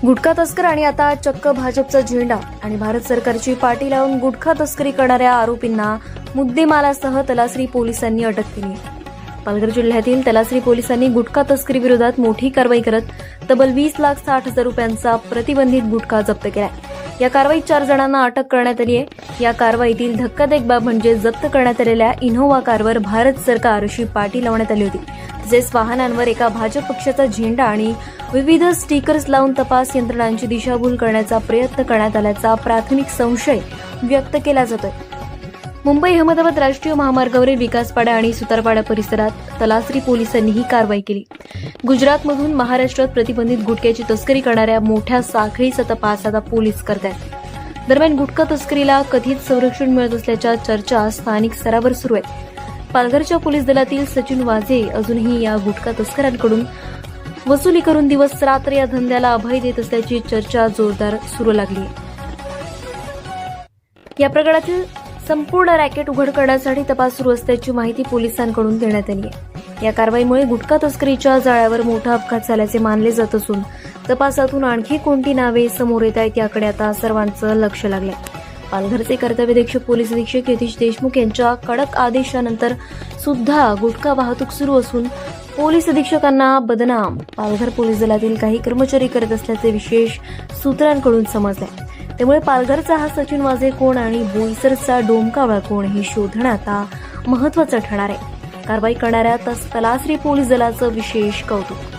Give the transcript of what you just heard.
गुटखा तस्कर आणि आता चक्क भाजपचा झेंडा आणि भारत सरकारची पाठी लावून गुटखा तस्करी करणाऱ्या आरोपींना मुद्देमालासह तलासरी पोलिसांनी अटक केली. पालघर जिल्ह्यातील तलासरी पोलिसांनी गुटखा तस्करी विरोधात मोठी कारवाई करत तब्बल 20,60,000 रुपयांचा प्रतिबंधित गुटखा जप्त केलाय. या कारवाईत 4 जणांना अटक करण्यात आली आहे. या कारवाईतील धक्कादायक बाब म्हणजे जप्त करण्यात आलेल्या इनोव्हा कारवर भारत सरकार अशी पाटी लावण्यात आली होती. तसेच वाहनांवर एका भाजप पक्षाचा झेंडा आणि विविध स्टिकर्स लावून तपास यंत्रणांची दिशाभूल करण्याचा प्रयत्न करण्यात आल्याचा प्राथमिक संशय व्यक्त केला जातोय. मुंबई अहमदाबाद राष्ट्रीय महामार्गावरील विकासपाडा आणि सुतारपाडा परिसरात तलासरी पोलिसांनी ही कारवाई केली. गुजरातमधून महाराष्ट्रात प्रतिबंधित गुटख्याची तस्करी करणाऱ्या मोठ्या साखळीचा तपास आता पोलीस करतायत. दरम्यान गुटखा तस्करीला कथित संरक्षण मिळत असल्याच्या चर्चा स्थानिक स्तरावर सुरू आहेत. पालघरच्या पोलीस दलातील सचिन वाझे अजूनही या गुटखा तस्करांकडून वसुली करून दिवस रात्र या धंद्याला अभय देत असल्याची चर्चा जोरदार सुरू लागली आहे. या प्रकरणातील संपूर्ण रॅकेट उघड करण्यासाठी तपास सुरू असल्याची माहिती पोलिसांकडून देण्यात आली आहे. या कारवाईमुळे गुटखा तस्करीच्या जाळ्यावर मोठा अपघात झाल्याचे मानले जात असून तपासातून आणखी कोणती नावे समोर येत आहेत याकडे आता सर्वांचं लक्ष लागलंय. पालघरचे कर्तव्यदक्ष पोलीस अधीक्षक यतीश देशमुख यांच्या कडक आदेशानंतर सुद्धा गुटखा वाहतूक सुरू असून पोलीस अधीक्षकांना बदनाम पालघर पोलीस दलातील काही कर्मचारी करत असल्याचे विशेष सूत्रांकडून समजले. त्यामुळे पालघरचा हा सचिन वाझे कोण आणि बोईसरचा डोमकावळा कोण हे शोधणं आता महत्त्वाचं ठरणार आहे. कारवाई करणाऱ्या तलासरी पोलीस दलाचं विशेष कौतुक.